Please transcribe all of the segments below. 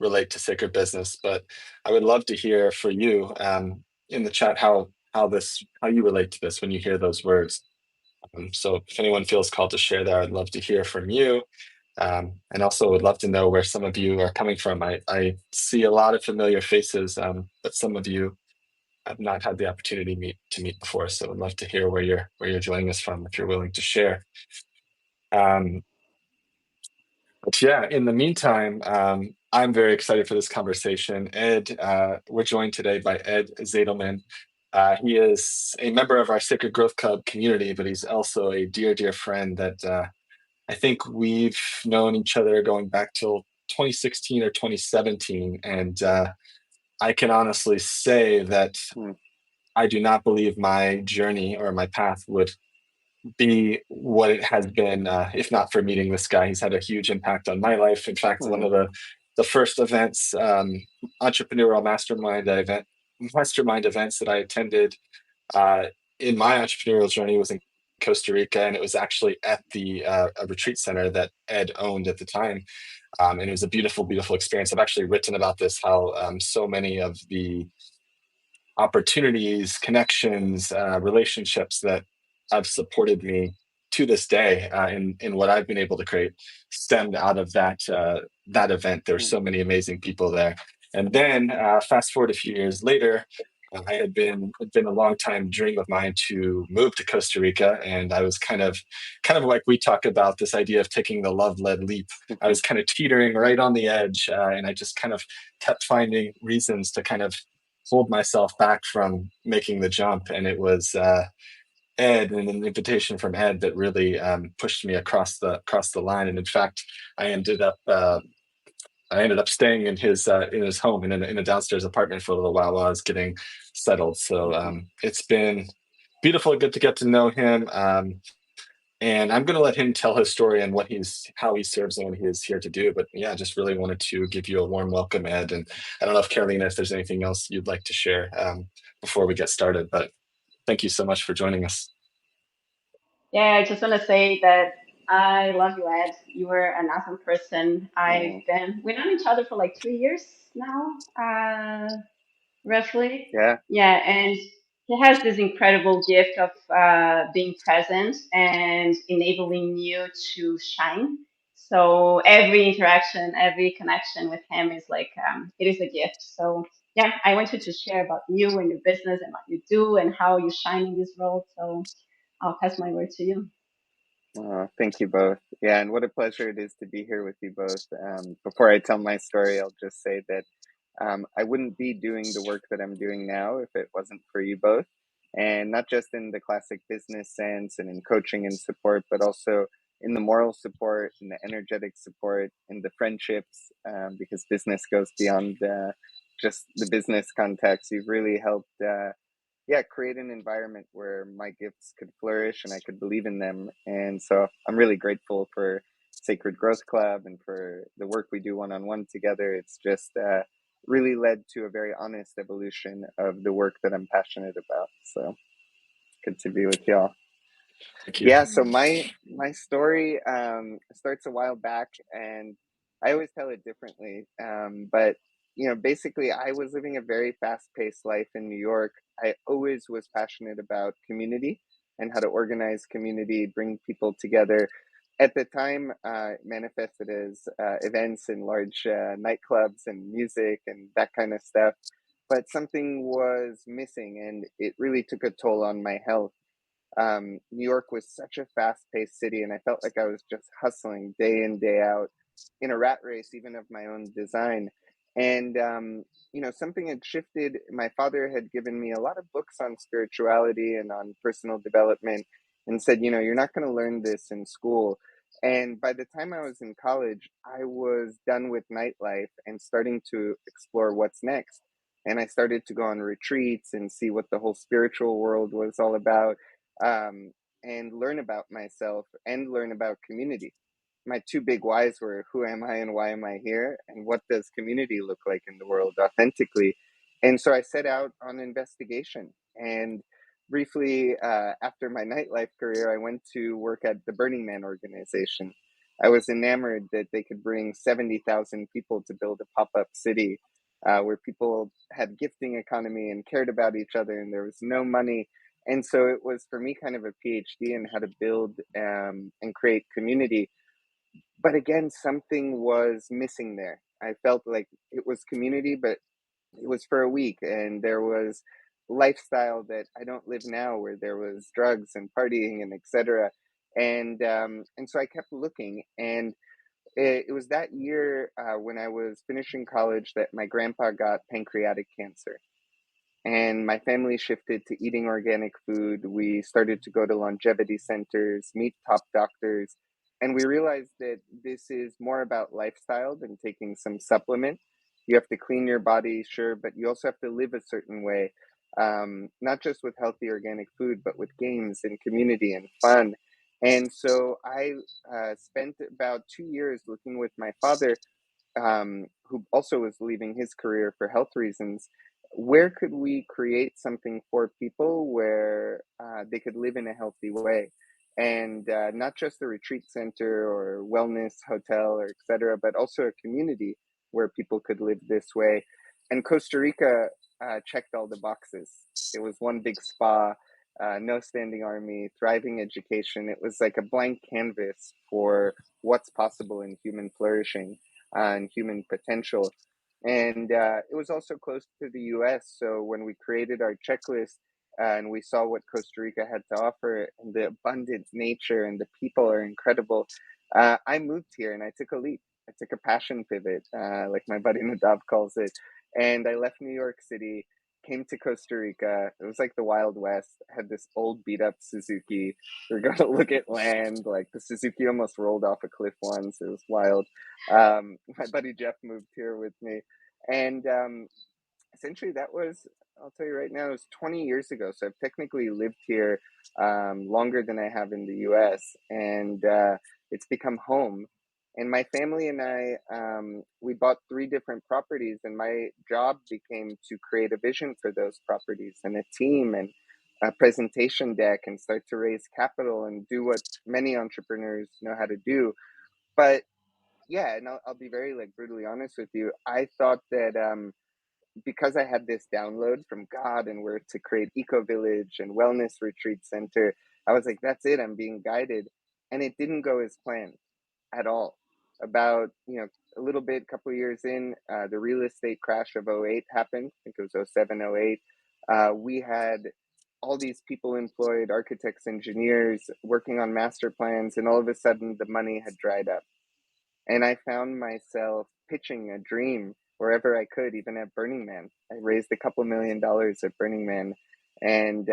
relate to sacred business, but I would love to hear for you in the chat how you relate to this when you hear those words. So if anyone feels called to share that, I'd love to hear from you. And also would love to know where some of you are coming from. I see a lot of familiar faces, but some of you I've not had the opportunity to meet before. So I'd love to hear where you're joining us from if you're willing to share. Um, but yeah, in the meantime, I'm very excited for this conversation. We're joined today by Ed Zaydelman. He is a member of our Sacred Growth Club community, but he's also a dear, dear friend that I think we've known each other going back till 2016 or 2017. And I can honestly say that Mm. I do not believe my journey or my path would be what it has been if not for meeting this guy. He's had a huge impact on my life. In fact, one Mm. of the first events, entrepreneurial mastermind events that I attended uh, in my entrepreneurial journey was in Costa Rica, and it was actually at the a retreat center that Ed owned at the time. And it was a beautiful, beautiful experience. I've actually written about this, how so many of the opportunities, connections, relationships that have supported me to this day in what I've been able to create stemmed out of that event. There were Mm. so many amazing people there. And then fast forward a few years later, it'd been a long time dream of mine to move to Costa Rica, and I was kind of like we talk about this idea of taking the love led leap. I was kind of teetering right on the edge, and I just kind of kept finding reasons to kind of hold myself back from making the jump. And it was Ed and an invitation from Ed that really pushed me across the line. And in fact, I ended up staying in his home in a downstairs apartment for a little while I was getting settled. So Mhm. it's been beautiful, good to get to know him. And I'm going to let him tell his story and how he serves and what he is here to do. But yeah, just really wanted to give you a warm welcome, Ed. And I don't know if Carolina, if there's anything else you'd like to share before we get started, but thank you so much for joining us. Yeah, I just want to say that I love you, Ed. You were an awesome person. Mm. We've known each other for like 3 years now, roughly. Yeah. Yeah, and he has this incredible gift of being present and enabling you to shine. So every interaction, every connection with him is like, it is a gift. So yeah, I wanted to share about you and your business and what you do and how you shine in this role. So I'll pass my word to you. Thank you both. Yeah, and what a pleasure it is to be here with you both. Before I tell my story, I'll just say that I wouldn't be doing the work that I'm doing now if it wasn't for you both. And not just in the classic business sense and in coaching and support, but also in the moral support, in the energetic support, in the friendships, because business goes beyond just the business context. You've really helped. Yeah, create an environment where my gifts could flourish and I could believe in them. And so I'm really grateful for Sacred Growth Club and for the work we do one on one together. It's just really led to a very honest evolution of the work that I'm passionate about. So good to be with y'all. Thank you. Yeah, so my story starts a while back, and I always tell it differently. But basically, I was living a very fast-paced life in New York. I always was passionate about community and how to organize community, bring people together. At the time, it manifested as events in large nightclubs and music and that kind of stuff. But something was missing, and it really took a toll on my health. New York was such a fast paced city, and I felt like I was just hustling day in, day out in a rat race, even of my own design. And, something had shifted. My father had given me a lot of books on spirituality and on personal development and said, you're not going to learn this in school. And by the time I was in college, I was done with nightlife and starting to explore what's next. And I started to go on retreats and see what the whole spiritual world was all about, um, and learn about myself and learn about community. My two big whys were, who am I and why am I here? And what does community look like in the world authentically? And so I set out on investigation. And briefly, after my nightlife career, I went to work at the Burning Man organization. I was enamored that they could bring 70,000 people to build a pop-up city where people had gifting economy and cared about each other, and there was no money. And so it was for me kind of a PhD in how to build and create community. But again, something was missing there. I felt like it was community, but it was for a week, and there was lifestyle that I don't live now, where there was drugs and partying and etc. And so I kept looking, and it was that year when I was finishing college that my grandpa got pancreatic cancer, and my family shifted to eating organic food. We started to go to longevity centers, meet top doctors, and we realized that this is more about lifestyle than taking some supplement. You have to clean your body, sure, but you also have to live a certain way, not just with healthy organic food, but with games and community and fun. And so I spent about 2 years looking with my father, who also was leaving his career for health reasons. Where could we create something for people where they could live in a healthy way? And not just a retreat center or wellness hotel or etc., but also a community where people could live this way. And Costa Rica checked all the boxes. It was one big spa, no standing army, thriving education. It was like a blank canvas for what's possible in human flourishing and human potential. And it was also close to the US. So when we created our checklist and we saw what Costa Rica had to offer and the abundant nature and the people are incredible, I moved here and I took a leap. I took a passion pivot, like my buddy Nadav calls it. And I left New York City, came to Costa Rica. It was like the Wild West. I had this old beat up Suzuki. We were going to look at land. Like the Suzuki almost rolled off a cliff once. It was wild. My buddy Jeff moved here with me, and essentially that was, I'll tell you right now, it was 20 years ago. So I've technically lived here longer than I have in the US, and it's become home. And my family and I, we bought 3 different properties, and my job became to create a vision for those properties and a team and a presentation deck and start to raise capital and do what many entrepreneurs know how to do. But yeah, and I'll be very like brutally honest with you. I thought that because I had this download from God and we're to create eco village and wellness retreat center, I was like, that's it. I'm being guided, and it didn't go as planned at all. About a little bit, couple of years in, the real estate crash of '08 happened. I think it was '07, '08. We had all these people employed, architects, engineers, working on master plans, and all of a sudden the money had dried up. And I found myself pitching a dream wherever I could, even at Burning Man. I raised a couple $1 million at Burning Man. And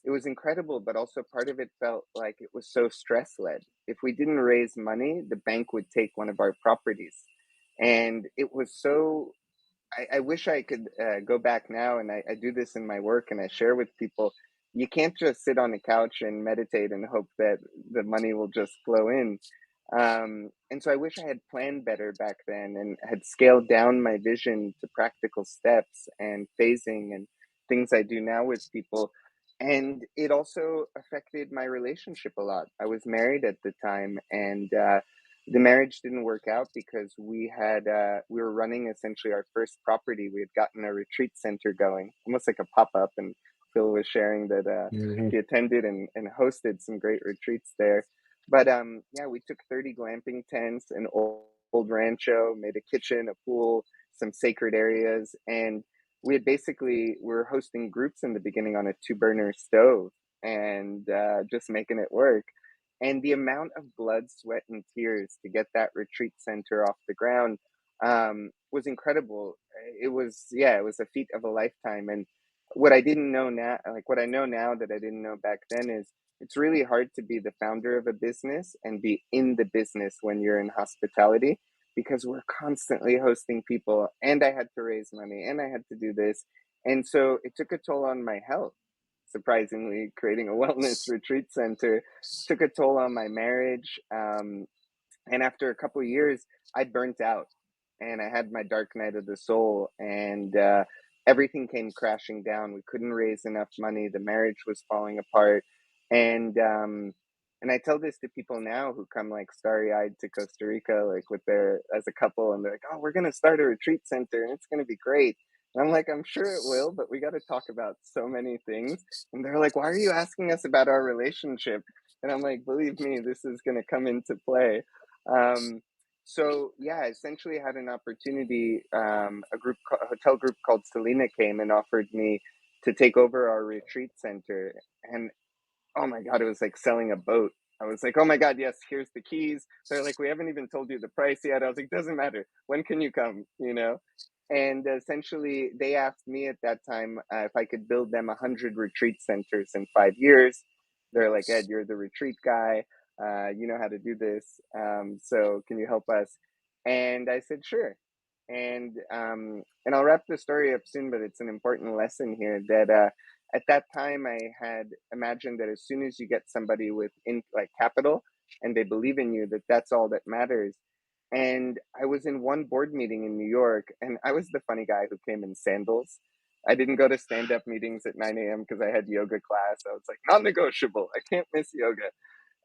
it was incredible, but also part of it felt like it was so stress led. If we didn't raise money, the bank would take one of our properties. And it was so, I wish I could go back now, and I do this in my work and I share with people. You can't just sit on a couch and meditate and hope that the money will just flow in. And so I wish I had planned better back then and had scaled down my vision to practical steps and phasing and things I do now with people. And it also affected my relationship a lot. I was married at the time, and the marriage didn't work out because we were running essentially our first property. We had gotten a retreat center going, almost like a pop-up, and Phil was sharing that Mhm. he attended and hosted some great retreats there. But yeah, we took 30 glamping tents, an old rancho, made a kitchen, a pool, some sacred areas, and we had basically we were hosting groups in the beginning on a 2 burner stove and just making it work. And the amount of blood, sweat, and tears to get that retreat center off the ground was incredible. It was, yeah, it was a feat of a lifetime. And what I didn't know now, like what I know now that I didn't know back then, is it's really hard to be the founder of a business and be in the business when you're in hospitality, because we're constantly hosting people, and I had to raise money and I had to do this. And so it took a toll on my health. Surprisingly, creating a wellness retreat center took a toll on my marriage. And after a couple of years, I burnt out and I had my dark night of the soul, and everything came crashing down. We couldn't raise enough money. The marriage was falling apart. And And I tell this to people now who come like starry-eyed to Costa Rica, like with their as a couple, and they're like, "Oh, we're gonna start a retreat center, and it's gonna be great." And I'm like, "I'm sure it will, but we got to talk about so many things." And they're like, "Why are you asking us about our relationship?" And I'm like, "Believe me, this is gonna come into play." Um, so yeah, I essentially had an opportunity. A hotel group called Selena came and offered me to take over our retreat center, and oh my God, it was like selling a boat. I was like, oh my God, yes, here's the keys. They're like, we haven't even told you the price yet. I was like, doesn't matter. When can you come? You know? And essentially, they asked me at that time if I could build them 100 retreat centers in 5 years. They're like, Ed, you're the retreat guy. You know how to do this. So can you help us? And I said, sure. And I'll wrap the story up soon, but it's an important lesson here that at that time I had imagined that as soon as you get somebody with like capital and they believe in you, that that's all that matters. And I was in one board meeting in New York, and I was the funny guy who came in sandals. I didn't go to stand-up meetings at 9 a.m. because I had yoga class. I was like, non-negotiable. I can't miss yoga.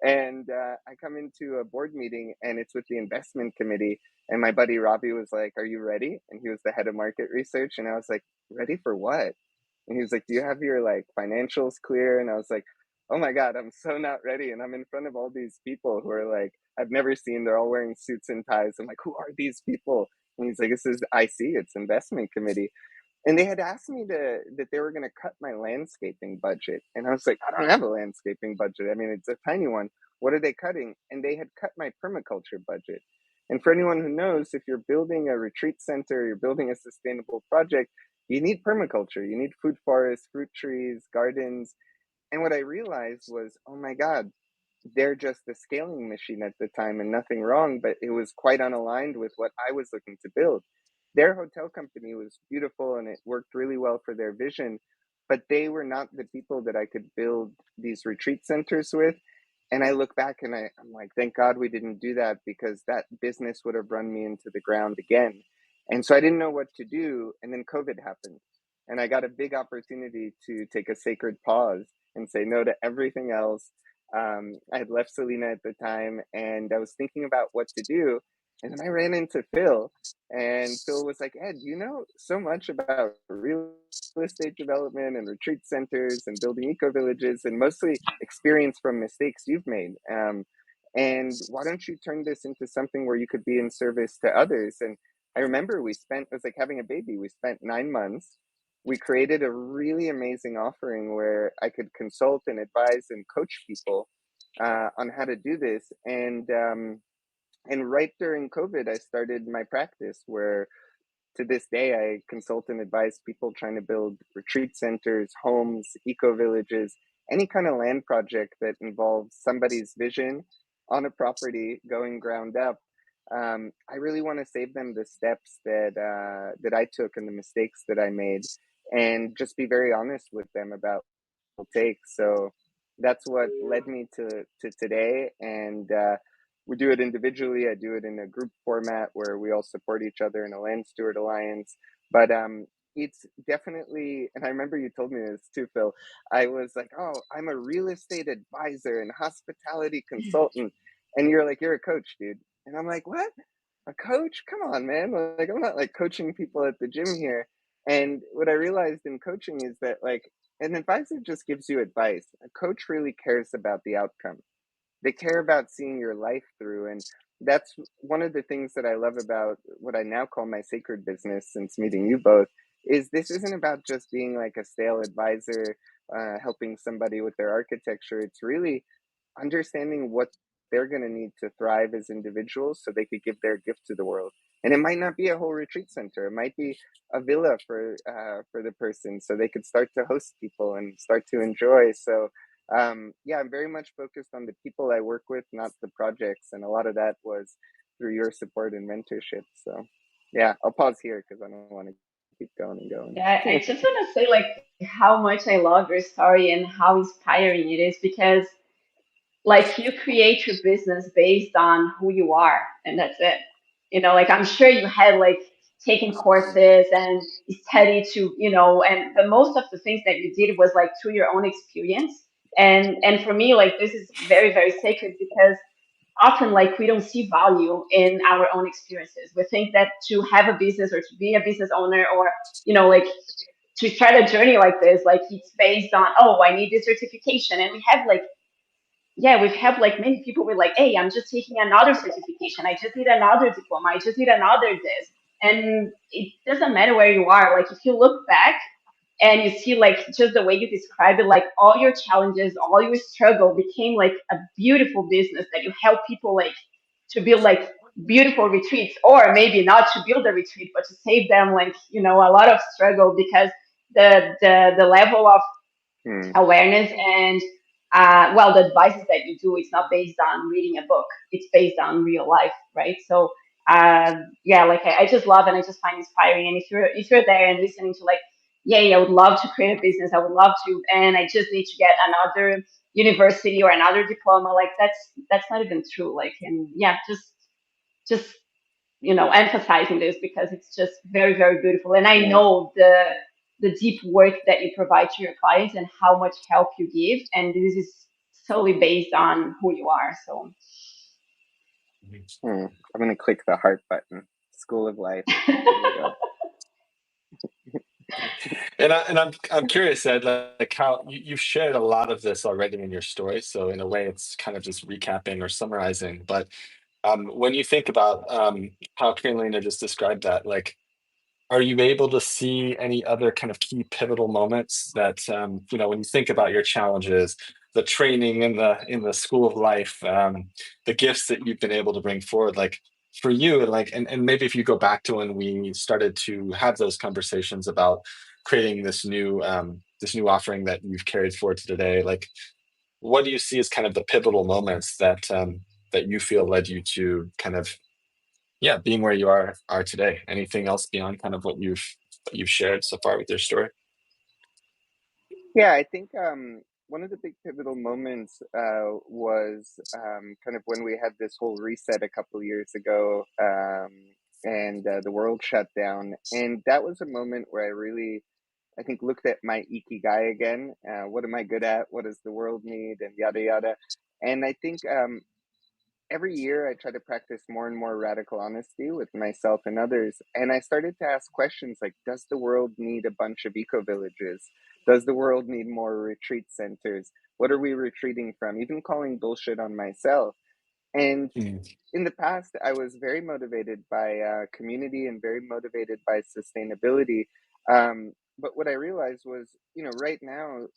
And I come into a board meeting, and it's with the investment committee. And my buddy Robbie was like, "Are you ready?" And he was the head of market research. And I was like, "Ready for what?" And he was like, "Do you have your like financials clear?" And I was like, "Oh my God, I'm so not ready." And I'm in front of all these people who are like, I've never seen, they're all wearing suits and ties. I'm like, "Who are these people?" And he's like, "This is IC, it's investment committee." And they had asked me that they were going to cut my landscaping budget. And I was like, I don't have a landscaping budget. I mean, it's a tiny one. What are they cutting? And they had cut my permaculture budget. And for anyone who knows, if you're building a retreat center, you're building a sustainable project, you need permaculture. You need food forests, fruit trees, gardens. And what I realized was, oh my God, they're just a scaling machine at the time and nothing wrong, but it was quite unaligned with what I was looking to build. Their hotel company was beautiful and it worked really well for their vision, but they were not the people that I could build these retreat centers with. And I look back and I'm like, thank God we didn't do that, because that business would have run me into the ground again. And so I didn't know what to do. And then COVID happened. And I got a big opportunity to take a sacred pause and say no to everything else. I had left Selena at the time and I was thinking about what to do. And then I ran into Phil, and Phil was like, Ed, you know so much about real estate development and retreat centers and building eco villages, and mostly experience from mistakes you've made. And why don't you turn this into something where you could be in service to others? And I remember it was like having a baby. We spent 9 months. We created a really amazing offering where I could consult and advise and coach people on how to do this. And right during COVID, I started my practice where to this day I consult and advise people trying to build retreat centers, homes, eco villages, any kind of land project that involves somebody's vision on a property going ground up. I really want to save them the steps that I took and the mistakes that I made, and just be very honest with them about what it takes. So that's what led me to today. And we do it individually. I do it in a group format where we all support each other in a land steward alliance. But it's definitely, and I remember you told me this too, Phil. I was like, oh, I'm a real estate advisor and hospitality consultant. And you're like, you're a coach, dude. And I'm like, what? A coach? Come on, man. Like, I'm not like coaching people at the gym here. And what I realized in coaching is that, like, an advisor just gives you advice. A coach really cares about the outcome. They care about seeing your life through. And that's one of the things that I love about what I now call my sacred business since meeting you both, is this isn't about just being like a stale advisor, helping somebody with their architecture. It's really understanding what they're going to need to thrive as individuals so they could give their gift to the world. And it might not be a whole retreat center. It might be a villa for the person, so they could start to host people and start to enjoy. So yeah, I'm very much focused on the people I work with, not the projects. And a lot of that was through your support and mentorship. So yeah, I'll pause here because I don't want to keep going and Yeah, I going. just want to say like how much I love your story and how inspiring it is, because like you create your business based on who you are, and that's it. Like I'm sure you had like taken courses and studied to, and but most of the things that you did was like through your own experience. And for me, like, this is very, very sacred because often, like, we don't see value in our own experiences. We think that to have a business or to be a business owner, or like, to start a journey like this, like, it's based on, oh, I need this certification. And we have like, yeah, we've had like many people were like, hey, I'm just taking another certification, I just need another diploma, I just need another this. And it doesn't matter where you are. Like, if you look back and you see, like, just the way you describe it, like, all your challenges, all your struggle became like a beautiful business that you help people, like, to build like beautiful retreats, or maybe not to build a retreat but to save them, like, a lot of struggle, because the level of Hmm. awareness and well, the advices that you do, it's not based on reading a book, it's based on real life, right? So yeah, like, I just love, and I just find inspiring. And if you're there and listening to, like, yay, I would love to create a business, I would love to, and I just need to get another university or another diploma, like, that's not even true. Like, and yeah, just emphasizing this because it's just very, very beautiful. And I Yeah. know the deep work that you provide to your clients and how much help you give. And this is solely based on who you are. So Hmm. I'm gonna click the heart button. School of Life. There you go. And I'm curious, Ed, like how you've shared a lot of this already in your story. So in a way, it's kind of just recapping or summarizing. But when you think about how Carolina just described that, like, are you able to see any other kind of key pivotal moments that when you think about your challenges, the training in the school of life, the gifts that you've been able to bring forward, like for you, like, and maybe if you go back to when we started to have those conversations about creating this new offering that you've carried forward to today, like, what do you see as kind of the pivotal moments that you feel led you to kind of, yeah, being where you are today? Anything else beyond kind of what you've shared so far with your story? Yeah, I think one of the big pivotal moments was kind of when we had this whole reset a couple years ago, and the world shut down, and that was a moment where I really, I think, looked at my ikigai again. What am I good at? What does the world need? And yada yada. And I think every year I try to practice more and more radical honesty with myself and others. And I started to ask questions like, does the world need a bunch of eco villages? Does the world need more retreat centers? What are we retreating from? Even calling bullshit on myself. And Mm, in the past, I was very motivated by community and very motivated by sustainability. But what I realized was, right now,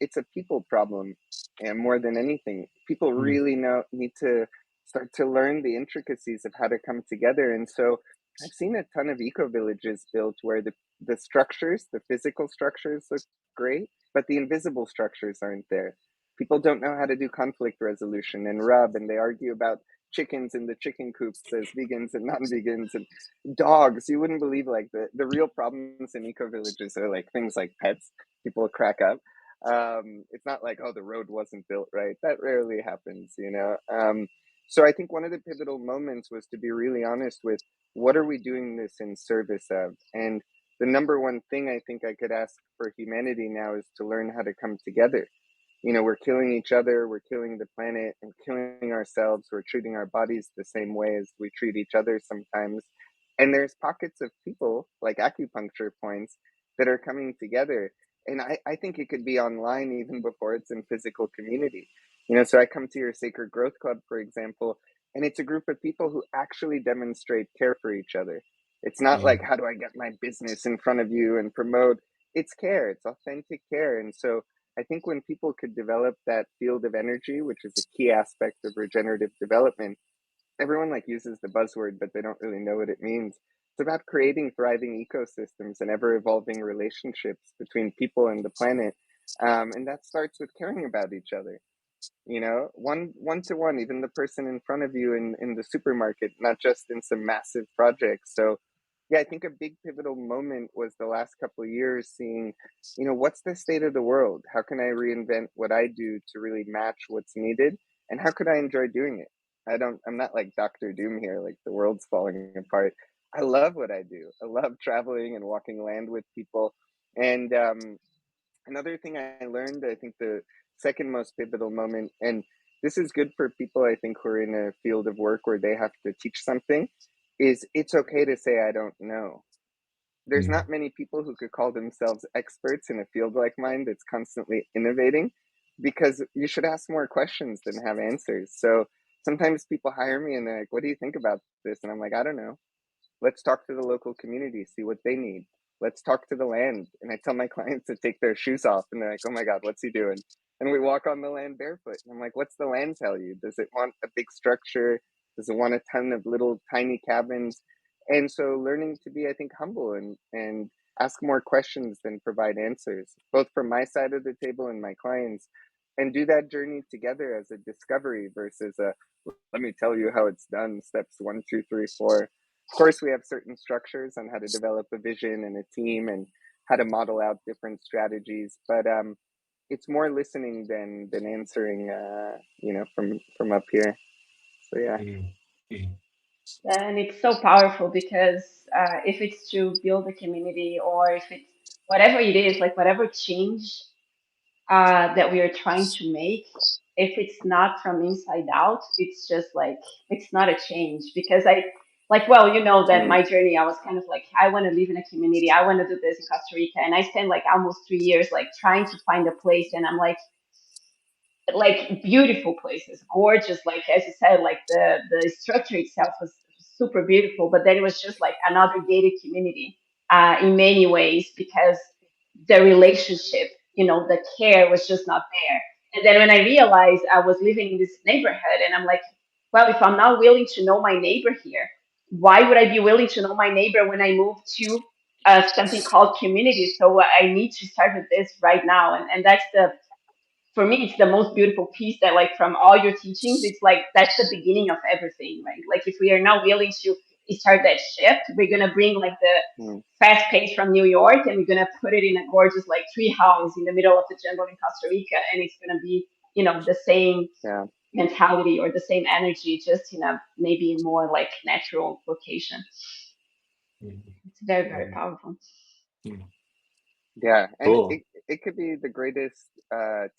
it's a people problem, and more than anything, people mm, really need to start to learn the intricacies of how to come together. And so, I've seen a ton of eco villages built where the structures, the physical structures, look great, but the invisible structures aren't there. People don't know how to do conflict resolution and rub, and they argue about chickens in the chicken coops as vegans and non-vegans, and dogs. You wouldn't believe, like, the real problems in eco villages are like things like pets. People crack up. It's not like, oh, the road wasn't built right. That rarely happens. So I think one of the pivotal moments was to be really honest with, what are we doing this in service of? And the number one thing I think I could ask for humanity now is to learn how to come together. We're killing each other, we're killing the planet, and killing ourselves, we're treating our bodies the same way as we treat each other sometimes. And there's pockets of people, like acupuncture points, that are coming together. And I think it could be online even before it's in physical community. So I come to your Sacred Growth Club, for example, and it's a group of people who actually demonstrate care for each other. It's not like, mm, how do I get my business in front of you and promote? It's care, it's authentic care. And so I think when people could develop that field of energy, which is a key aspect of regenerative development, everyone like uses the buzzword, but they don't really know what it means. It's about creating thriving ecosystems and ever evolving relationships between people and the planet. And that starts with caring about each other, one to one, even the person in front of you in the supermarket, not just in some massive projects. So yeah, I think a big pivotal moment was the last couple of years seeing, what's the state of the world? How can I reinvent what I do to really match what's needed? And how could I enjoy doing it? I'm not like Dr. Doom here, like the world's falling apart. I love what I do. I love traveling and walking land with people. And Another thing I learned, I think the second most pivotal moment, and this is good for people I think who are in a field of work where they have to teach something, is it's okay to say I don't know. There's Mm, not many people who could call themselves experts in a field like mine that's constantly innovating, because you should ask more questions than have answers. So sometimes people hire me and they're like, "What do you think about this?" And I'm like, "I don't know. Let's talk to the local community, see what they need. Let's talk to the land." And I tell my clients to take their shoes off, and they're like, "Oh my God, what's he doing?" And we walk on the land barefoot. And I'm like, "What's the land tell you? Does it want a big structure? Does it want a ton of little tiny cabins?" And so learning to be, I think, humble and ask more questions than provide answers, both from my side of the table and my clients, and do that journey together as a discovery versus a let me tell you how it's done, steps one, two, three, four. Of course, we have certain structures on how to develop a vision and a team and how to model out different strategies, but it's more listening than answering, from up here. So yeah. mm, mm, And it's so powerful because if it's to build a community or if it's whatever it is, like whatever change that we are trying to make, if it's not from inside out, it's just like, it's not a change. Because like, well, you know that Mm, my journey, I was kind of like, I want to live in a community. I want to do this in Costa Rica. And I spent like almost 3 years like trying to find a place. And I'm like beautiful places, gorgeous. Like as you said, like the structure itself was super beautiful, but then it was just like another gated community in many ways because the relationship, the care was just not there. And then when I realized I was living in this neighborhood, and I'm like, well, if I'm not willing to know my neighbor here, why would I be willing to know my neighbor when I move to something called community? So I need to start with this right now, and that's the for me it's the most beautiful piece that like from all your teachings it's like that's the beginning of everything, right? Like if we are not willing to start that shift, we're gonna bring like the mm, fast pace from New York and we're gonna put it in a gorgeous like tree house in the middle of the jungle in Costa Rica, and it's gonna be the same yeah. mentality or the same energy, just in a maybe more like natural location. mm, It's very, very mm, powerful. mm. Yeah, and Cool. it could be the greatest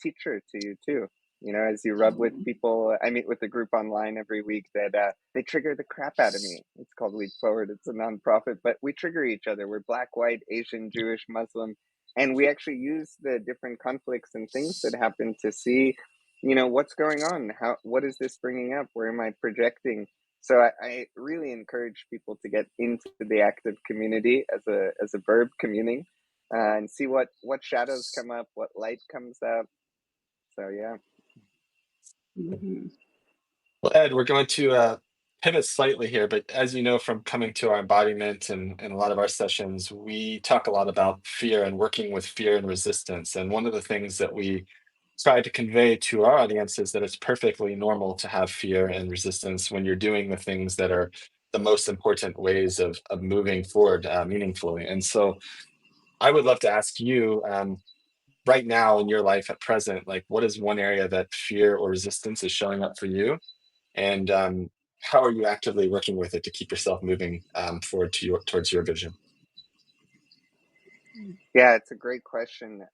teacher to you too. You know, as you rub with Mhm. people, I meet with a group online every week that they trigger the crap out of me. It's called Lead Forward. It's a nonprofit, but we trigger each other. We're Black, white, Asian, Jewish, Muslim, and we actually use the different conflicts and things that happen to see, what's going on. What is this bringing up? Where am I projecting? So I really encourage people to get into the active community as a verb, communing, and see what shadows come up, what light comes up. So yeah. Mhm. Well, Ed, we're going to pivot slightly here, but as you know from coming to our embodiment and a lot of our sessions, we talk a lot about fear and working with fear and resistance. And one of the things that we try to convey to our audience is that it's perfectly normal to have fear and resistance when you're doing the things that are the most important ways of moving forward meaningfully. And so I would love to ask you, right now in your life at present, like what is one area that fear or resistance is showing up for you? And how are you actively working with it to keep yourself moving forward towards your vision? Yeah, it's a great question.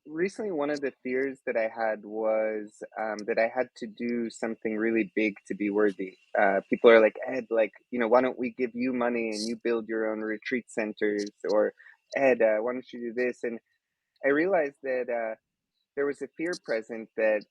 Recently, one of the fears that I had was that I had to do something really big to be worthy. People are like, "Ed, like, why don't we give you money and you build your own retreat centers?" Or, "Ed, why don't you do this?" And I realized that there was a fear present that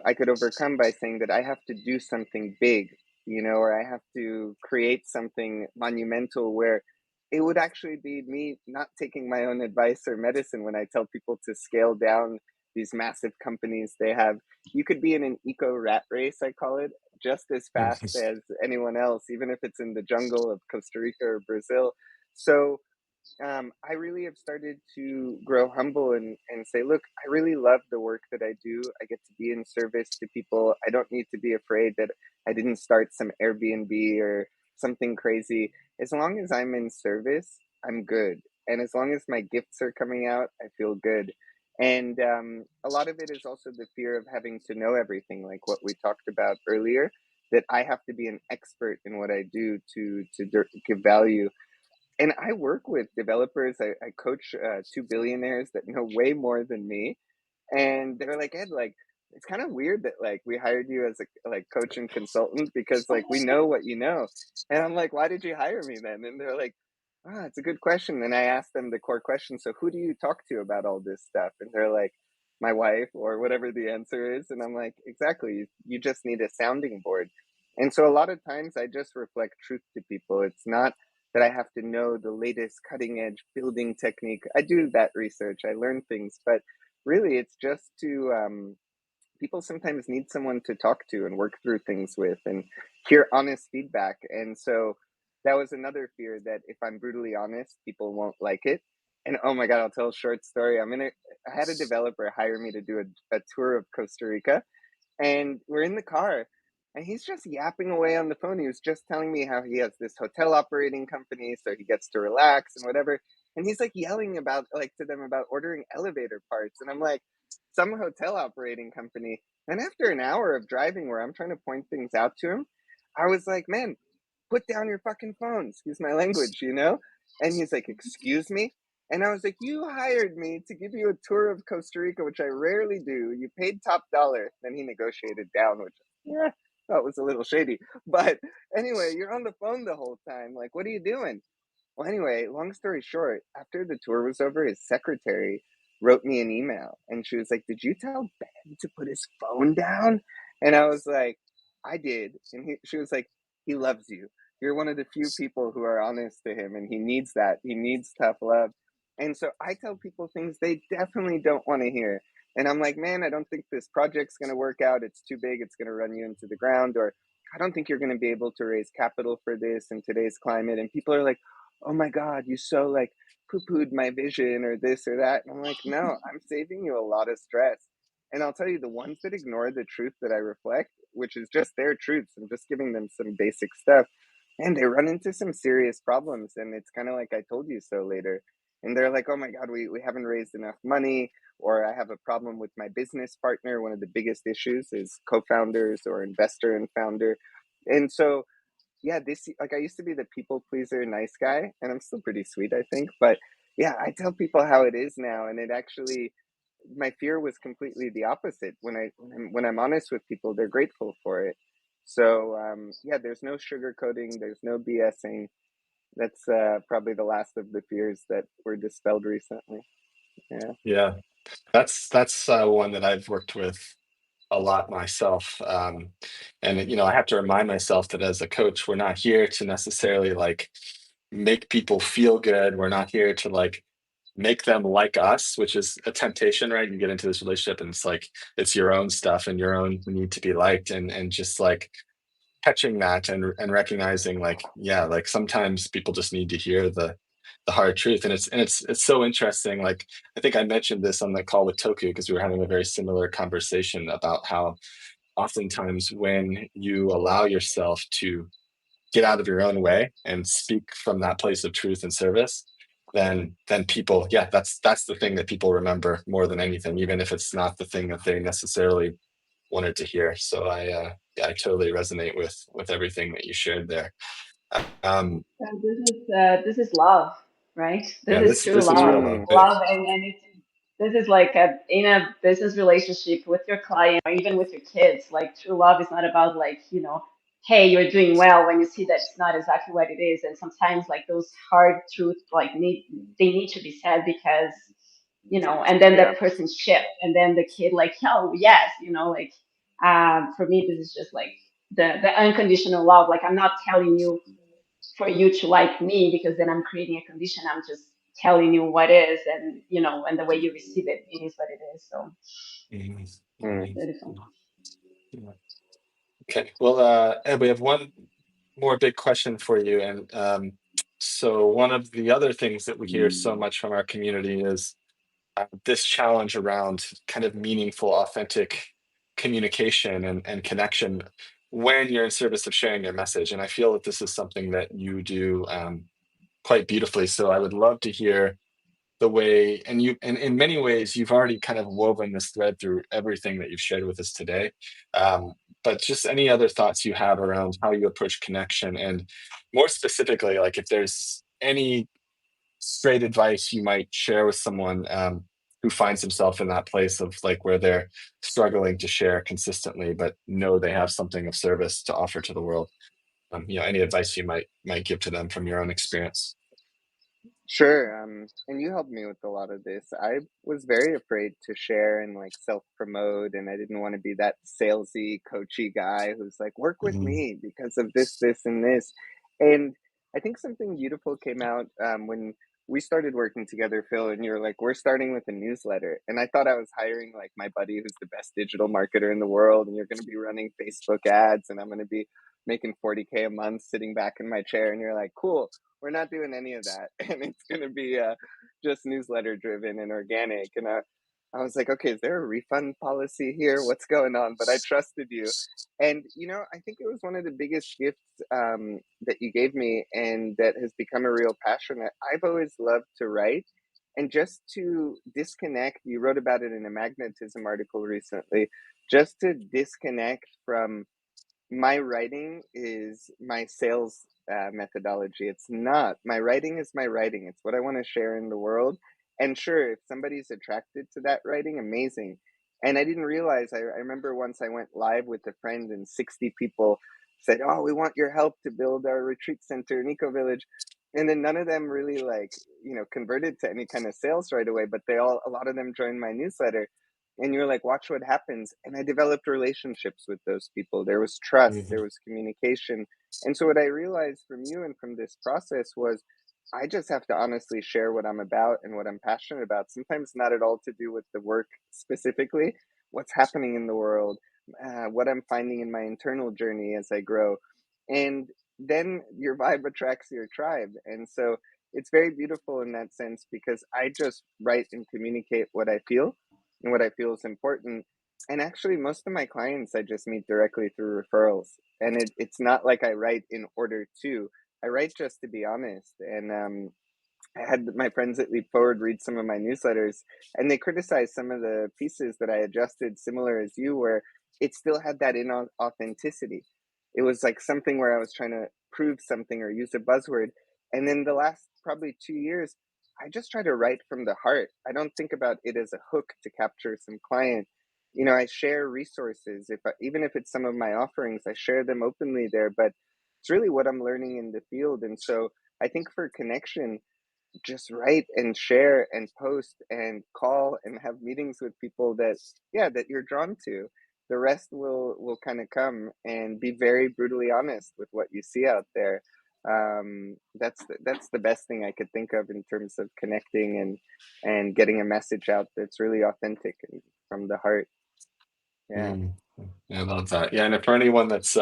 I could overcome by saying that I have to do something big, or I have to create something monumental where it would actually be me not taking my own advice or medicine when I tell people to scale down these massive companies they have. You could be in an eco rat race, I call it, just as fast as anyone else, even if it's in the jungle of Costa Rica or Brazil. So I really have started to grow humble and say, look, I really love the work that I do. I get to be in service to people. I don't need to be afraid that I didn't start some Airbnb or something crazy. As long as I'm in service, I'm good. And as long as my gifts are coming out, I feel good. And a lot of it is also the fear of having to know everything, like what we talked about earlier, that I have to be an expert in what I do to give value. And I work with developers. I coach two billionaires that know way more than me, and they're like, Ed, like it's kind of weird that like we hired you as a like coach and consultant because like we know what you know. And I'm like, why did you hire me then? And they're like, ah, it's a good question. And I asked them the core question, so who do you talk to about all this stuff? And they're like, my wife, or whatever the answer is. And I'm like, exactly, you just need a sounding board. And so a lot of times I just reflect truth to people. It's not that I have to know the latest cutting edge building technique. I do that research, I learn things, but really it's just to people sometimes need someone to talk to and work through things with and hear honest feedback. And so that was another fear, that if I'm brutally honest, people won't like it. And oh my god, I'll tell a short story. I had a developer hire me to do a tour of Costa Rica, and we're in the car, and he's just yapping away on the phone. He was just telling me how he has this hotel operating company so he gets to relax and whatever. And he's like yelling about like to them about ordering elevator parts. And I'm like, some hotel operating company. And after an hour of driving where I'm trying to point things out to him, I was like, man, put down your fucking phone. Excuse my language, you know? And he's like, excuse me? And I was like, you hired me to give you a tour of Costa Rica, which I rarely do. You paid top dollar. Then he negotiated down, which yeah, that was a little shady. But anyway, you're on the phone the whole time. Like, what are you doing? Well, anyway, long story short, after the tour was over, his secretary wrote me an email and she was like, did you tell Ben to put his phone down? And I was like, I did. And she was like, he loves you. You're one of the few people who are honest to him, and he needs that. He needs tough love. And so I tell people things they definitely don't want to hear. And I'm like, man, I don't think this project's going to work out. It's too big. It's going to run you into the ground. Or I don't think you're going to be able to raise capital for this in today's climate. And people are like, oh my God, you so like poo-pooed my vision or this or that. And I'm like, no, I'm saving you a lot of stress. And I'll tell you, the ones that ignore the truth that I reflect, which is just their truths, I'm just giving them some basic stuff, and they run into some serious problems. And it's kind of like I told you so later. And they're like, oh my God, we haven't raised enough money, or I have a problem with my business partner. One of the biggest issues is co-founders or investor and founder. And so yeah, this like I used to be the people pleaser, nice guy, and I'm still pretty sweet, I think. But yeah, I tell people how it is now, and it actually my fear was completely the opposite. When I'm honest with people, they're grateful for it. So yeah, there's no sugarcoating, there's no BSing. That's probably the last of the fears that were dispelled recently. Yeah. Yeah, that's one that I've worked with a lot myself. And I have to remind myself that as a coach, we're not here to necessarily like make people feel good. We're not here to like make them like us, which is a temptation, right? You get into this relationship and it's like it's your own stuff and your own need to be liked, and just like catching that and recognizing like, yeah, like sometimes people just need to hear the hard truth. And it's so interesting. Like I think I mentioned this on the call with Toku because we were having a very similar conversation about how oftentimes when you allow yourself to get out of your own way and speak from that place of truth and service, then people, yeah, that's the thing that people remember more than anything, even if it's not the thing that they necessarily wanted to hear. So yeah, I totally resonate with everything that you shared there. Um, And this is love, right? yeah, This is this true this is love. real Mm, love. Big. Love, and it's this is like in a business relationship with your client or even with your kids. Like true love is not about like hey, you're doing well when you see that it's not exactly what it is. And sometimes like those hard truths like they need to be said because and then yeah. that person shift, and then the kid like, oh yes, like for me this is just like the unconditional love. Like I'm not telling you for you to like me because then I'm creating a condition. I'm just telling you what is, and and the way you receive it, it is what it is. So Mhm, Mm, mhm, beautiful. mhm. Yeah. Okay. Well, Ed, we have one more big question for you. And so one of the other things that we hear so much from our community is this challenge around kind of meaningful, authentic communication and connection when you're in service of sharing your message. And I feel that this is something that you do quite beautifully. So I would love to hear the way, and in many ways you've already kind of woven this thread through everything that you've shared with us today. But just any other thoughts you have around how you approach connection, and more specifically, like if there's any straight advice you might share with someone who finds himself in that place of like where they're struggling to share consistently, but know they have something of service to offer to the world. Any advice you might give to them from your own experience. Sure. And you helped me with a lot of this. I was very afraid to share and like self promote, and I didn't want to be that salesy, coachy guy who's like, work with Mhm. me because of this, and this. And I think something beautiful came out when we started working together, Phil, and you're like, we're starting with a newsletter. And I thought I was hiring like my buddy who's the best digital marketer in the world, and you're going to be running Facebook ads, and I'm going to be making 40K a month sitting back in my chair. And you're like, cool, we're not doing any of that. And it's going to be just newsletter driven and organic. And I was like, okay, is there a refund policy here? What's going on? But I trusted you. And, I think it was one of the biggest gifts that you gave me, and that has become a real passion. I've always loved to write, and just to disconnect. You wrote about it in a magnetism article recently, just to disconnect from my writing is my sales methodology. It's not. My writing is my writing. It's what I want to share in the world. And sure, if somebody's attracted to that writing, amazing. And I didn't realize, I remember once I went live with a friend and 60 people said, oh, we want your help to build our retreat center in Eco Village. And then none of them really converted to any kind of sales right away, but a lot of them joined my newsletter. And you're like, watch what happens. And I developed relationships with those people. There was trust, Mhm. there was communication. And so what I realized from you and from this process was, I just have to honestly share what I'm about and what I'm passionate about. Sometimes not at all to do with the work specifically, what's happening in the world, what I'm finding in my internal journey as I grow. And then your vibe attracts your tribe. And so it's very beautiful in that sense, because I just write and communicate what I feel and what I feel is important. And actually, most of my clients I just meet directly through referrals. And it's not like I write in order to, I write just to be honest. And I had my friends at Leap Forward read some of my newsletters, and they criticized some of the pieces that I adjusted, similar as you, where it still had that inauthenticity. It was like something where I was trying to prove something or use a buzzword. And then the last probably 2 years, I just try to write from the heart. I don't think about it as a hook to capture some client. I share resources. Even if it's some of my offerings, I share them openly there. But it's really what I'm learning in the field. And so I think for connection, just write and share and post and call and have meetings with people that you're drawn to. The rest will kind of come, and be very brutally honest with what you see out there. That's the best thing I could think of in terms of connecting and getting a message out that's really authentic and from the heart. Yeah. Mm. I love that. Yeah, and for anyone that's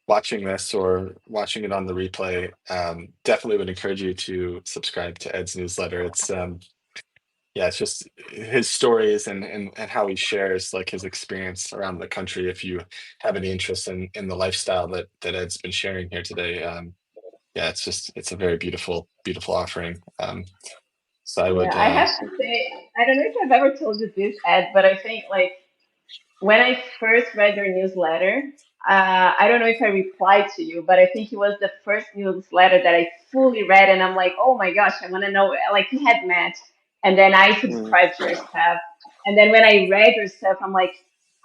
watching this or watching it on the replay, definitely would encourage you to subscribe to Ed's newsletter. It's just his stories and how he shares like his experience around the country. If you have any interest in the lifestyle that Ed's been sharing here today, yeah, it's a very beautiful offering. So I Yeah, would, I have to say, I don't know if I've ever told you this, Ed, but I think like when I first read your newsletter, I don't know if I replied to you, but I think it was the first newsletter that I fully read, and I'm like, oh my gosh, I want to know. Like we had met, and then I Mm. subscribed to your stuff, and then when I read your stuff, I'm like,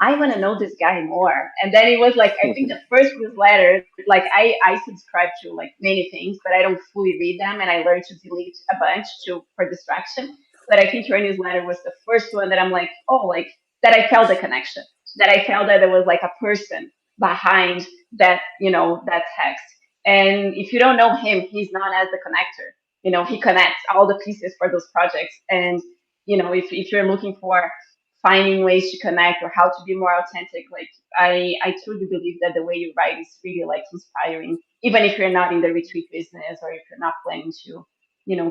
I want to know this guy more. And then it was like, I think the first newsletter, like I subscribe to like many things, but I don't fully read them, and I learned to delete a bunch to for distraction. But I think your newsletter was the first one that I'm like, oh, like that I felt the connection, that I felt that there was like a person behind that, that text. And if you don't know him, he's known as the connector. He connects all the pieces for those projects. And, if you're looking for finding ways to connect or how to be more authentic, like I truly believe that the way you write is really like inspiring, even if you're not in the retreat business or if you're not planning to,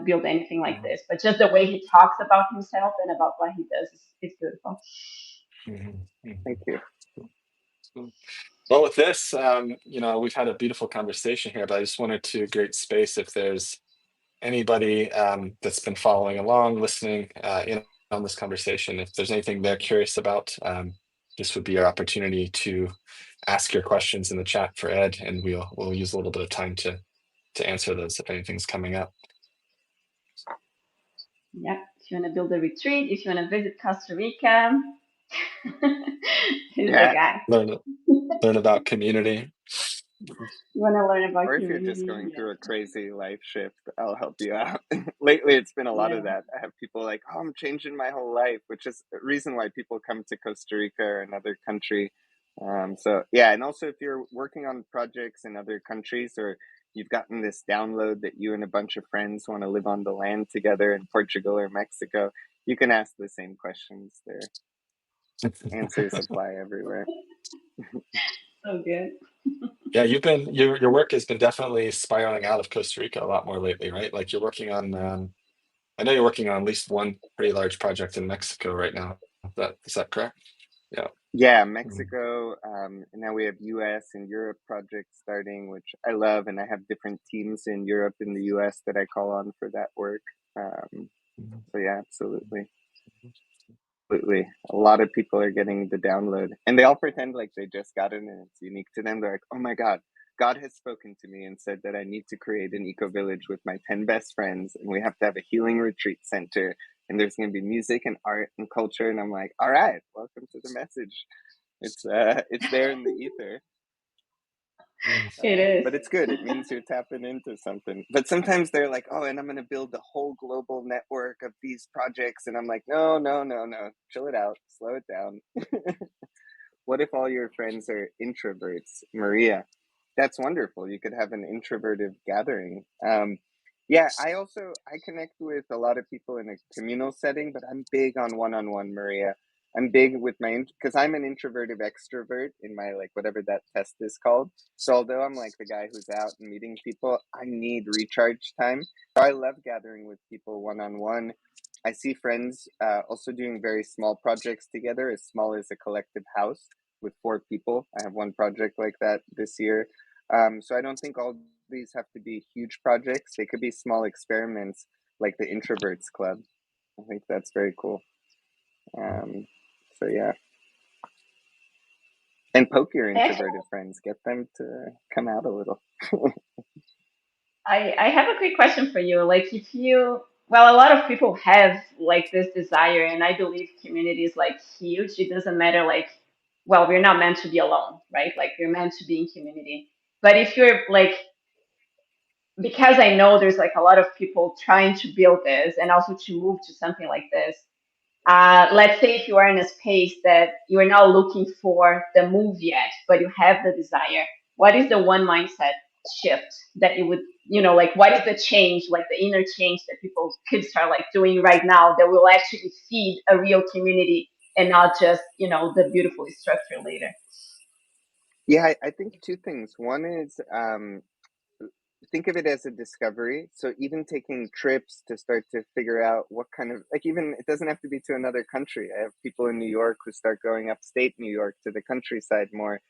build anything like this. But just the way he talks about himself and about what he does is beautiful. mhm, Thank mhm. you. Well, with this, we've had a beautiful conversation here, but I just wanted to create space if there's anybody that's been following along, listening in on this conversation, if there's anything they're curious about, this would be your opportunity to ask your questions in the chat for Ed, and we'll use a little bit of time to to answer those if anything's coming up. Yeah. If you want to build a retreat, if you want to visit Costa Rica, he's the Yeah. guy. Learn about community. You want to learn about Or if you're just community? going Yes. through a crazy life shift, I'll help you out. Lately, it's been a lot Yeah. of that. I have people like, oh, I'm changing my whole life, which is the reason why people come to Costa Rica or another country. So, yeah. And also, if you're working on projects in other countries, or you've gotten this download that you and a bunch of friends want to live on the land together in Portugal or Mexico, you can ask the same questions there. Answers apply everywhere. So good. Yeah, your work has been definitely spiraling out of Costa Rica a lot more lately, right? Like you're working on I know you're working on at least one pretty large project in Mexico right now. Is that correct? Yeah. Yeah, Mm. Mexico. And now we have US and Europe projects starting, which I love. And I have different teams in Europe and the US that I call on for that work. Um, so, yeah, absolutely. Absolutely. A lot of people are getting the download and they all pretend like they just got it and it's unique to them. They're like, oh my God, God has spoken to me and said that I need to create an eco village with my 10 best friends and we have to have a healing retreat center and there's going to be music and art and culture. And I'm like, all right, welcome to the message. It's there in the ether. It is. But it's good. It means you're tapping into something. But sometimes they're like, oh, and I'm going to build the whole global network of these projects. And I'm like, no, no, no, no. Chill it out. Slow it down. What if all your friends are introverts, Maria? That's wonderful. You could have an introverted gathering. Yeah, I connect with a lot of people in a communal setting, but I'm big on one-on-one, Maria. I'm big with my because I'm an introverted extrovert in my like whatever that test is called. So although I'm like the guy who's out and meeting people, I need recharge time. So I love gathering with people one-on-one. I see friends also doing very small projects together, as small as a collective house with 4 people. I have one project like that this year. So I don't think all these have to be huge projects. They could be small experiments like the Introverts Club. I think that's very cool. Um, so yeah. And poke your Actually, introverted friends. Get them to come out a little. I have a quick question for you. Like, if you, well, a lot of people have like this desire, and I believe community is like huge. It doesn't matter, like, well, we're not meant to be alone, right? Like, we're meant to be in community. But if you're like, because I know there's like a lot of people trying to build this and also to move to something like this. Let's say if you are in a space that you are not looking for the move yet, but you have the desire, what is the one mindset shift that you would, like what is the change, like the inner change that people could start like doing right now that will actually feed a real community and not just, the beautiful structure later? Yeah, I think 2 things. One is think of it as a discovery. So even taking trips to start to figure out what kind of like even it doesn't have to be to another country. I have people in New York who start going upstate New York to the countryside more.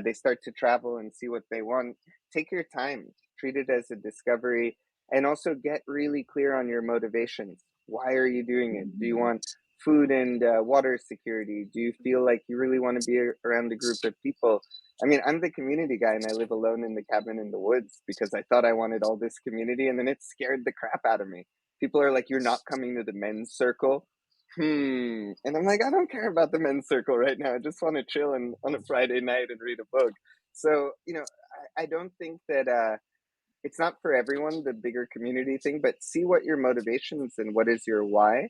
They start to travel and see what they want. Take your time. Treat it as a discovery, and also get really clear on your motivations. Why are you doing it? Do you want food and water security? Do you feel like you really want to be around a group of people? I mean, I'm the community guy and I live alone in the cabin in the woods because I thought I wanted all this community and then it scared the crap out of me. People are like, you're not coming to the men's circle. And I'm like, I don't care about the men's circle right now. I just want to chill and on a Friday night and read a book. So, I don't think that it's not for everyone, the bigger community thing, but see what your motivations and what is your why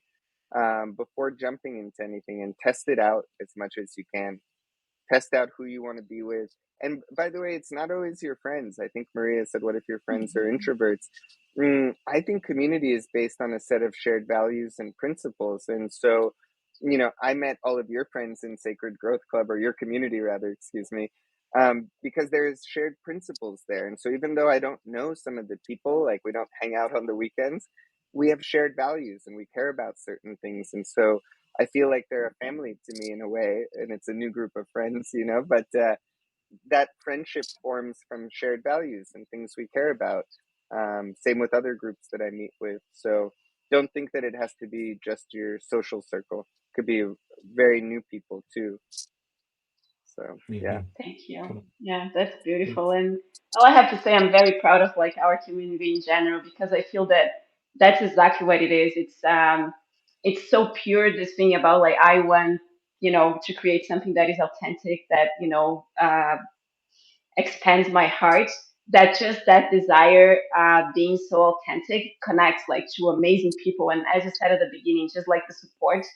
before jumping into anything and test it out as much as you can. Test out who you want to be with. And by the way, it's not always your friends. I think Maria said, what if your friends are introverts? I think community is based on a set of shared values and principles. And so, I met all of your friends in Sacred Growth Club, or your community rather, excuse me, because there's shared principles there. And so even though I don't know some of the people, like we don't hang out on the weekends, we have shared values and we care about certain things. And so I feel like they're a family to me in a way, and it's a new group of friends, but that friendship forms from shared values and things we care about. Same with other groups that I meet with. So don't think that it has to be just your social circle. It could be very new people too. So yeah. Mhm. Thank you. Cool. Yeah, that's beautiful. And all I have to say, I'm very proud of like our community in general because I feel that that's exactly what it is. It's so pure. This thing about like I want, to create something that is authentic, that expands my heart, that just that desire being so authentic connects like to amazing people. And as I said at the beginning, just like the support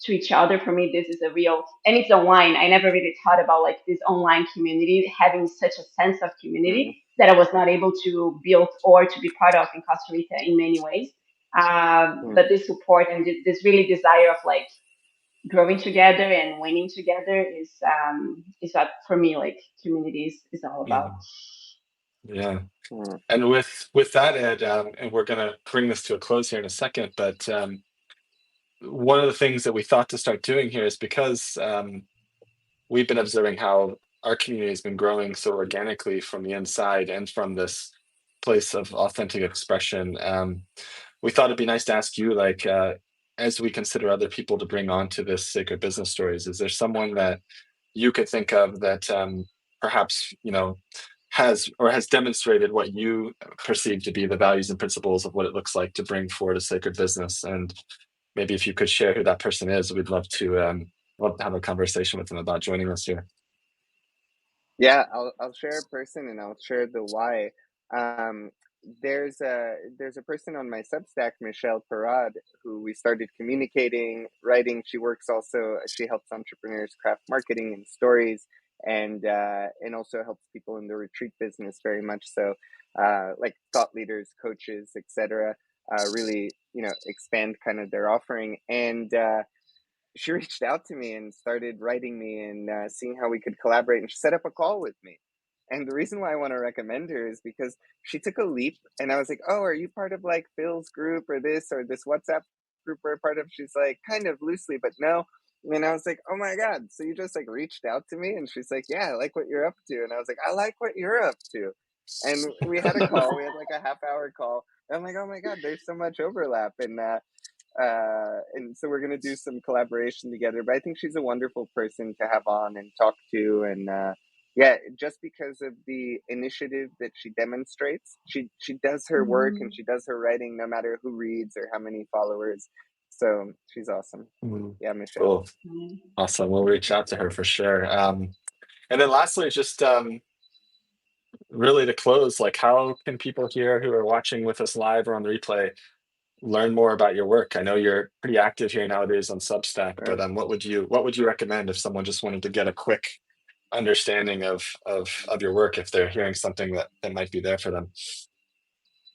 to each other, for me this is a real, and it's online. I never really thought about like this online community having such a sense of Mm, community that I was not able to build or to be part of in Costa Rica in many ways. mm, But this support and this really desire of like growing together and winning together is what for me like communities is all about. Mhm. Yeah. mm, And with that, Ed, and we're gonna bring this to a close here in a second, but one of the things that we thought to start doing here is because we've been observing how our community has been growing so organically from the inside and from this place of authentic expression. We thought it'd be nice to ask you, like, as we consider other people to bring on to this Sacred Business Stories, is there someone that you could think of that perhaps has demonstrated what you perceive to be the values and principles of what it looks like to bring forward a sacred business? And maybe if you could share who that person is, we'd love to have a conversation with them about joining us here. yeah, I'll share a person and I'll share the why. Um, there's a person on my Substack, Michelle Parad, who we started communicating, writing. She works also. She helps entrepreneurs craft marketing and stories, and also helps people in the retreat business very much. So, like thought leaders, coaches, etc. Really, expand kind of their offering and. She reached out to me and started writing me and seeing how we could collaborate. And she set up a call with me. And the reason why I want to recommend her is because she took a leap. And I was like, "Oh, are you part of like Phil's group or this WhatsApp group we're part of?" She's like, "Kind of loosely, but no." And I was like, "Oh my God." So you just like reached out to me? And she's like, "Yeah, I like what you're up to." And I was like, "I like what you're up to." And we had a call. We had like a half-hour call. And I'm like, "Oh my God, there's so much overlap." And so we're going to do some collaboration together, but I think she's a wonderful person to have on and talk to. And yeah, just because of the initiative that she demonstrates, she does her work and Mhm. she does her writing no matter who reads or how many followers. So she's awesome. Mm. Yeah, Michelle. Cool. Awesome. We'll reach out to her for sure. And then lastly, just really to close, like how can people here who are watching with us live or on the replay learn more about your work? I know you're pretty active here nowadays on Substack, but Sure. what would you recommend if someone just wanted to get a quick understanding of your work if they're hearing something that might be there for them?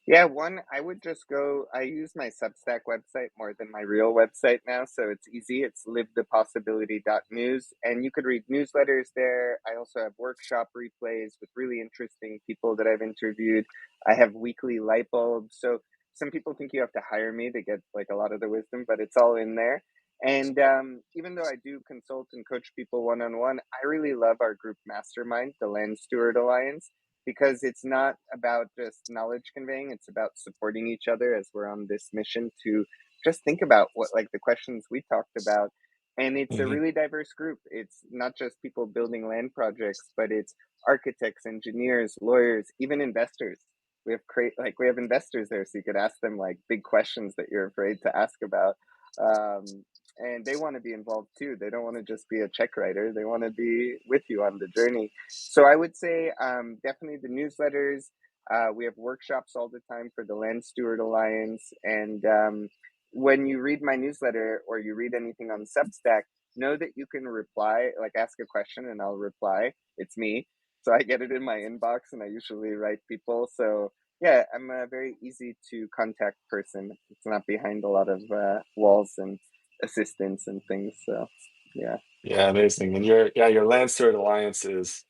Yeah, one, I would just go. I use my Substack website more than my real website now, so it's easy. It's livethepossibility.news, and you could read newsletters there. I also have workshop replays with really interesting people that I've interviewed. I have weekly light bulbs. So some people think you have to hire me to get like a lot of the wisdom, but it's all in there. And even though I do consult and coach people one on one, I really love our group mastermind, the Land Steward Alliance, because it's not about just knowledge conveying, it's about supporting each other as we're on this mission to just think about what like the questions we talked about. And it's a Hmm. really diverse group. It's not just people building land projects, but it's architects, engineers, lawyers, even investors. We have investors there, so you could ask them like big questions that you're afraid to ask about. Um, and they want to be involved too. They don't want to just be a check writer, they want to be with you on the journey. So I would say definitely the newsletters. We have workshops all the time for the Land Steward Alliance. And when you read my newsletter or you read anything on Substack, know that you can reply, like ask a question and I'll reply. It's me. So I get it in my inbox and I usually write people. So yeah, I'm a very easy to contact person. It's not behind a lot of walls and assistance and things. So yeah. Yeah, amazing. And your Land Steward Alliance is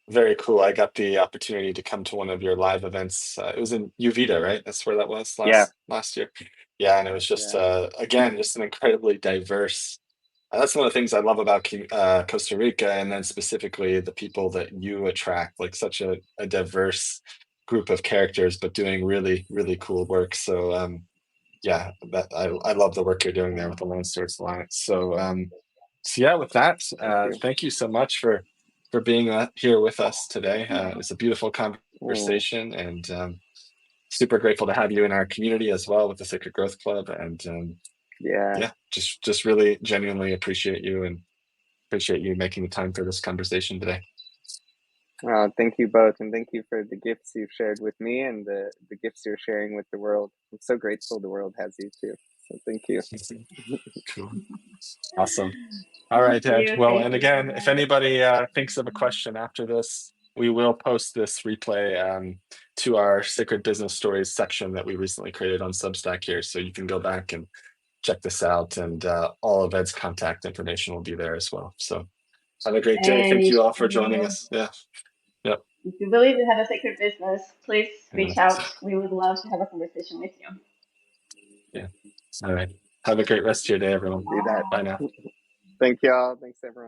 very cool. I got the opportunity to come to one of your live events. It was in Uvita, right? That's where that was Yeah. last year. Yeah, and it was just Yeah. again just an incredibly diverse. That's one of the things I love about Costa Rica, and then specifically the people that you attract, like such a diverse group of characters, but doing really, really cool work. So yeah, I love the work you're doing there with the Lone Stewards Alliance. So yeah, with that, Thank you. thank you so much for for being here with us today. It's a beautiful Mm, conversation, and super grateful to have you in our community as well with the Sacred Growth Club. And yeah. yeah, just really genuinely appreciate you and appreciate you making the time for this conversation today. Thank you both, and thank you for the gifts you've shared with me and the gifts you're sharing with the world. I'm so grateful the world has you too. So thank you. Cool. Awesome. All Thank right, Ed. you. Well, Thank and you so again, if much. anybody thinks of a question after this, we will post this replay to our Sacred Business Stories section that we recently created on Substack here. So you can go back and check this out, and all of Ed's contact information will be there as well. So have a great day. And Thank you all for joining us. Yeah. Yep. if you believe you have a sacred business, please Yeah. reach out. We would love to have a conversation with you. Yeah. All right. Have a great rest of your day, everyone. Do that. Bye now. Thank y'all. Thanks everyone.